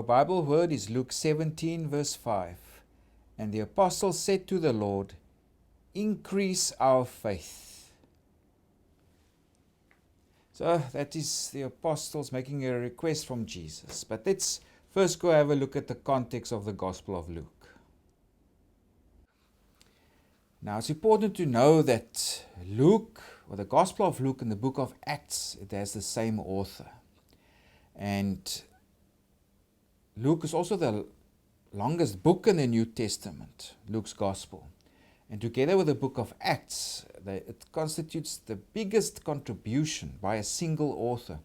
Our Bible word is Luke 17 verse 5. And the apostles said to the Lord, "Increase our faith." So that is the apostles making a request from Jesus. But let's first go have a look at the context of the Gospel of Luke. Now it's important to know that Luke, or the Gospel of Luke and the book of Acts, it has the same author. And Luke is also the longest book in the New Testament, Luke's Gospel. And together with the book of Acts, it constitutes the biggest contribution by a single author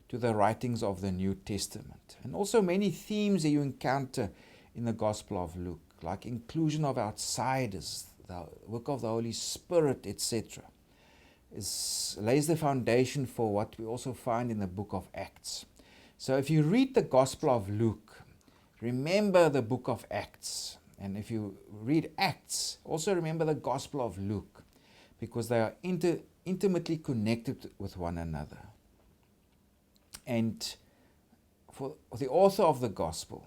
to the writings of the New Testament. And also many themes that you encounter in the Gospel of Luke, like inclusion of outsiders, the work of the Holy Spirit, etc., lays the foundation for what we also find in the book of Acts. So if you read the Gospel of Luke, remember the book of Acts. And if you read Acts, also remember the Gospel of Luke, because they are intimately connected with one another. And for the author of the Gospel,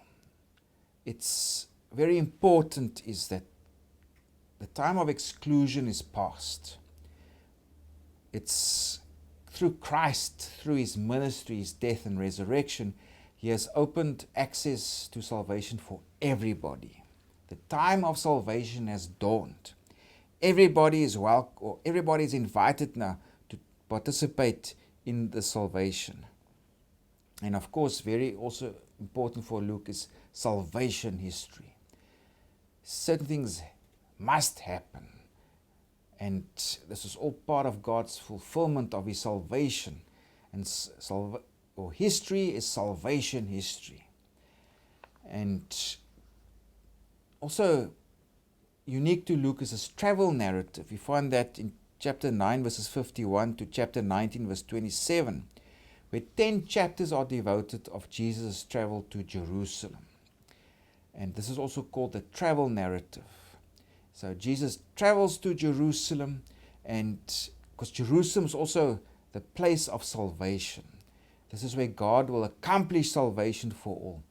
it's very important is that the time of exclusion is past. It's through Christ, through His ministry, His death and resurrection, He has opened access to salvation for everybody. The time of salvation has dawned. Everybody is welcome, or everybody is invited now to participate in the salvation. And of course, very also important for Luke is salvation history. Certain things must happen. And this is all part of God's fulfillment of His salvation. And history is salvation history. And also unique to Luke is his travel narrative. We find that in chapter 9 verses 51 to chapter 19 verse 27, where 10 chapters are devoted of Jesus' travel to Jerusalem. And this is also called the travel narrative. So Jesus travels to Jerusalem, and because Jerusalem is also the place of salvation. This is where God will accomplish salvation for all.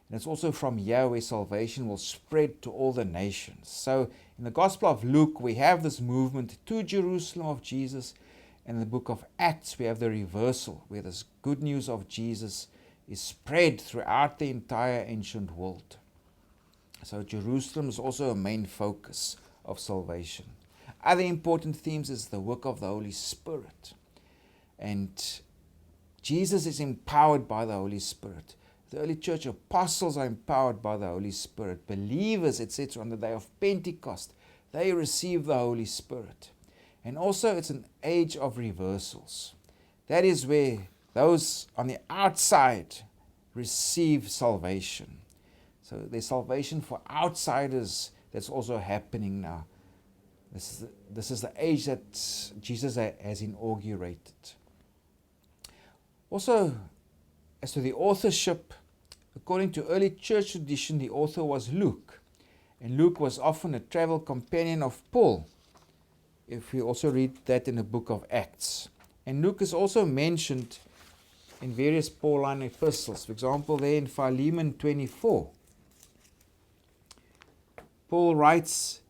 And it's also from here where salvation will spread to all the nations. So in the Gospel of Luke, we have this movement to Jerusalem of Jesus. And in the book of Acts, we have the reversal, where this good news of Jesus is spread throughout the entire ancient world. So Jerusalem is also a main focus of salvation. Other important themes is the work of the Holy Spirit. And Jesus is empowered by the Holy Spirit. The early church apostles are empowered by the Holy Spirit. Believers, etc., on the day of Pentecost, they receive the Holy Spirit. And also it's an age of reversals. That is where those on the outside receive salvation. So there's salvation for outsiders that's also happening now. This is the age that Jesus has inaugurated. Also, as to the authorship, according to early church tradition, the author was Luke. And Luke was often a travel companion of Paul, if we also read that in the book of Acts. And Luke is also mentioned in various Pauline epistles. For example, there in Philemon 24, Paul writes,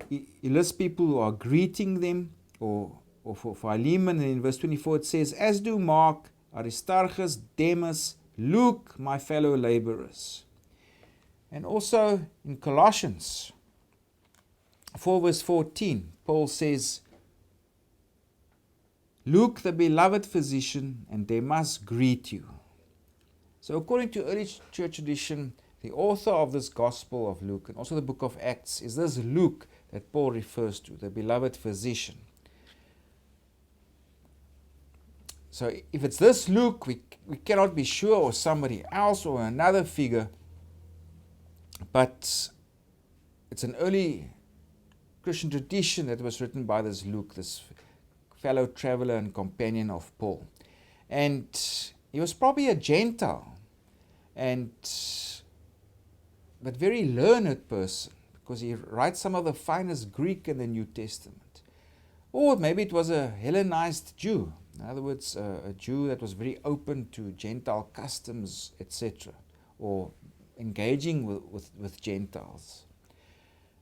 he lists people who are greeting them, or for Philemon, and in verse 24 it says, "As do Mark, Aristarchus, Demas, Luke, my fellow laborers." And also in Colossians 4 verse 14, Paul says, "Luke, the beloved physician, and Demas greet you." So according to early church tradition, the author of this Gospel of Luke, and also the book of Acts, is this Luke that Paul refers to, the beloved physician. So if it's this Luke, we cannot be sure, or somebody else, or another figure, but it's an early Christian tradition that was written by this Luke, this fellow traveler and companion of Paul. And he was probably a Gentile, but very learned person, because he writes some of the finest Greek in the New Testament. Or maybe it was a Hellenized Jew, In other words, a Jew that was very open to Gentile customs, etc., or engaging with Gentiles.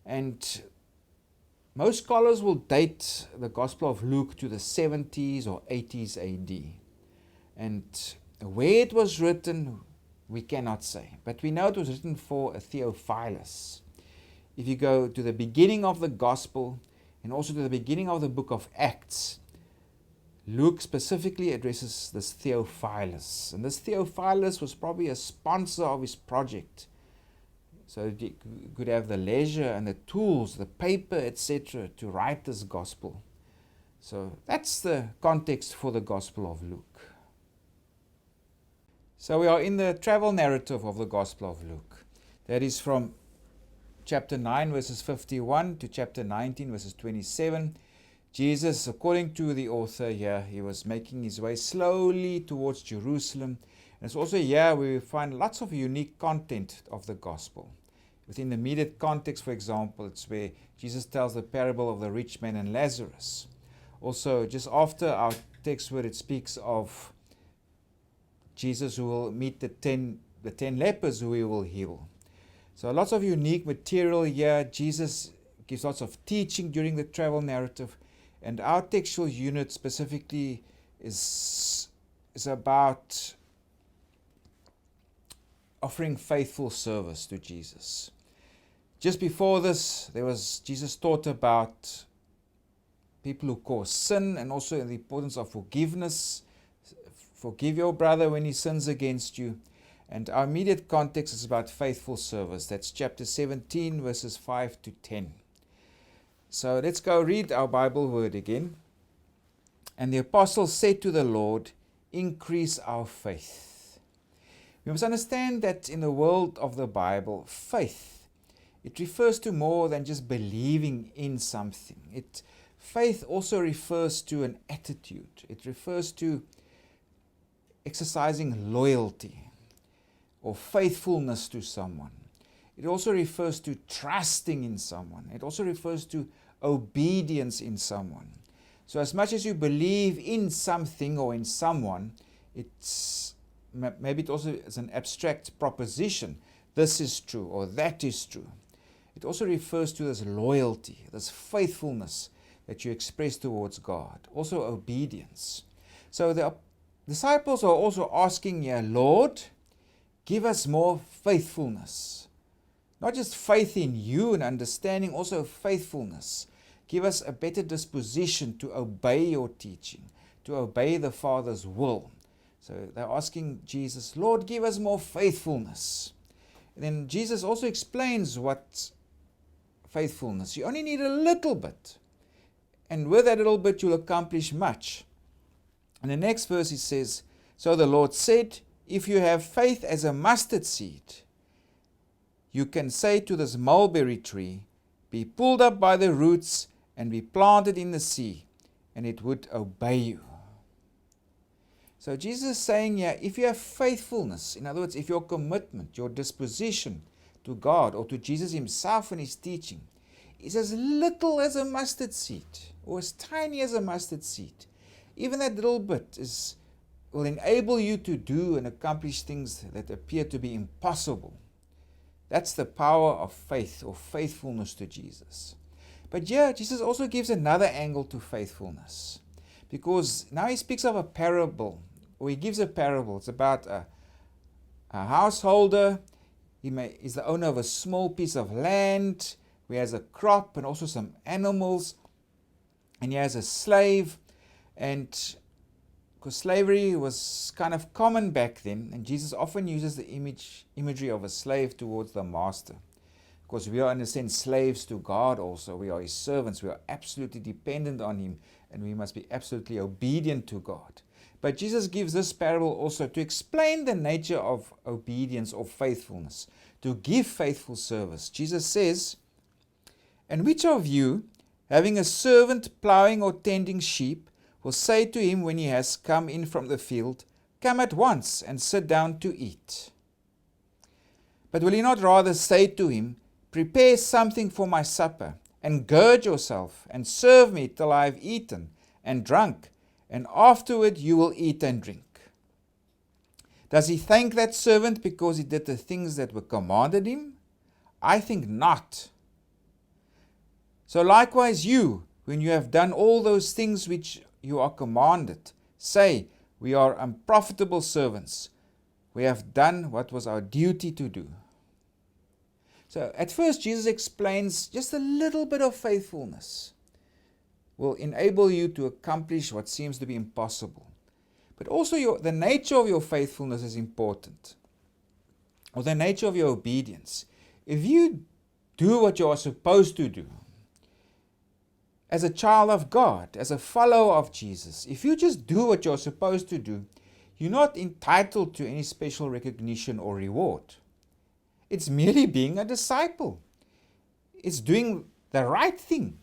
And most scholars will date the Gospel of Luke to the 70s or 80s AD. And where it was written, we cannot say. But we know it was written for a Theophilus. If you go to the beginning of the Gospel and also to the beginning of the book of Acts, Luke specifically addresses this Theophilus. And this Theophilus was probably a sponsor of his project. So that he could have the leisure and the tools, the paper, etc., to write this Gospel. So that's the context for the Gospel of Luke. So we are in the travel narrative of the Gospel of Luke. That is from chapter 9 verses 51 to chapter 19 verses 27. Jesus, according to the author here, he was making his way slowly towards Jerusalem. And it's also here where we find lots of unique content of the Gospel. Within the immediate context, for example, it's where Jesus tells the parable of the rich man and Lazarus. Also, just after our text where it speaks of Jesus who will meet the 10 lepers who he will heal. So lots of unique material here. Jesus gives lots of teaching during the travel narrative. And our textual unit specifically is about offering faithful service to Jesus. Just before this, Jesus taught about people who cause sin and also the importance of forgiveness. Forgive your brother when he sins against you. And our immediate context is about faithful service. That's chapter 17, verses 5 to 10. So let's go read our Bible word again. And the apostles said to the Lord, "Increase our faith." We must understand that in the world of the Bible, faith, it refers to more than just believing in something. Faith also refers to an attitude. It refers to exercising loyalty or faithfulness to someone. It also refers to trusting in someone. It also refers to obedience in someone. So as much as you believe in something or in someone, maybe it also is an abstract proposition. This is true or that is true. It also refers to this loyalty, this faithfulness that you express towards God. Also obedience. So the disciples are also asking here, "Lord, give us more faithfulness." Not just faith in you and understanding, also faithfulness. Give us a better disposition to obey your teaching, to obey the Father's will. So they're asking Jesus, "Lord, give us more faithfulness." And then Jesus also explains what faithfulness. You only need a little bit. And with that little bit, you'll accomplish much. In the next verse, he says, "So the Lord said, if you have faith as a mustard seed, you can say to this mulberry tree, be pulled up by the roots and be planted in the sea, and it would obey you." So Jesus is saying here, if you have faithfulness, in other words, if your commitment, your disposition to God or to Jesus himself and his teaching is as little as a mustard seed or as tiny as a mustard seed, even that little bit will enable you to do and accomplish things that appear to be impossible. That's the power of faith or faithfulness to Jesus. But here, Jesus also gives another angle to faithfulness. Because now he speaks of a parable, or he gives a parable. It's about a householder. He's the owner of a small piece of land, where he has a crop and also some animals. And he has a slave. And because slavery was kind of common back then, and Jesus often uses the imagery of a slave towards the master. Because we are, in a sense, slaves to God also. We are his servants. We are absolutely dependent on him, and we must be absolutely obedient to God. But Jesus gives this parable also to explain the nature of obedience or faithfulness, to give faithful service. Jesus says, "And which of you, having a servant plowing or tending sheep, will say to him when he has come in from the field, 'Come at once and sit down to eat'? But will he not rather say to him, 'Prepare something for my supper, and gird yourself, and serve me till I have eaten and drunk, and afterward you will eat and drink. Does he thank that servant because he did the things that were commanded him? I think not. So likewise you, when you have done all those things which you are commanded, say, we are unprofitable servants. We have done what was our duty to do. So at first Jesus explains just a little bit of faithfulness will enable you to accomplish what seems to be impossible. But also the nature of your faithfulness is important, or the nature of your obedience. If you do what you are supposed to do, as a child of God, as a follower of Jesus, if you just do what you're supposed to do, you're not entitled to any special recognition or reward. It's merely being a disciple. It's doing the right thing.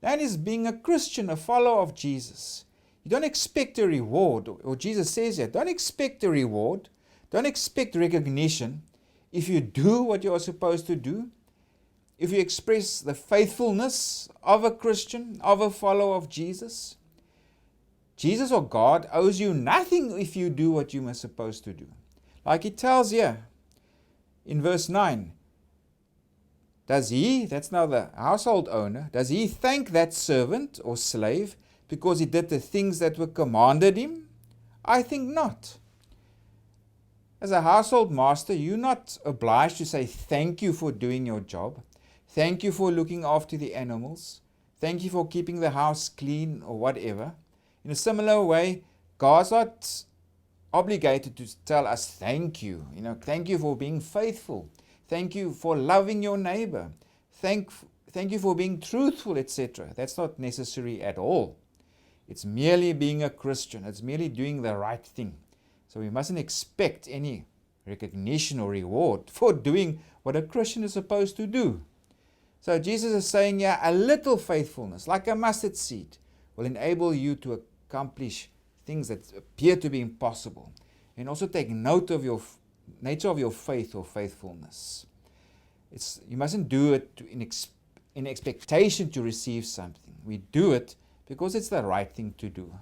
That is being a Christian, a follower of Jesus. You don't expect a reward, or Jesus says here, don't expect a reward, don't expect recognition. If you do what you are supposed to do, if you express the faithfulness of a Christian, of a follower of Jesus, Jesus or God owes you nothing if you do what you are supposed to do. Like he tells here in verse 9, does he, that's now the household owner, does he thank that servant or slave because he did the things that were commanded him? I think not. As a household master, you're not obliged to say thank you for doing your job. Thank you for looking after the animals. Thank you for keeping the house clean or whatever. In a similar way, God's not obligated to tell us thank you. Thank you for being faithful. Thank you for loving your neighbor. Thank you for being truthful, etc. That's not necessary at all. It's merely being a Christian. It's merely doing the right thing. So we mustn't expect any recognition or reward for doing what a Christian is supposed to do. So Jesus is saying here, a little faithfulness, like a mustard seed, will enable you to accomplish things that appear to be impossible. And also take note of your nature of your faith or faithfulness. You mustn't do it in expectation to receive something. We do it because it's the right thing to do.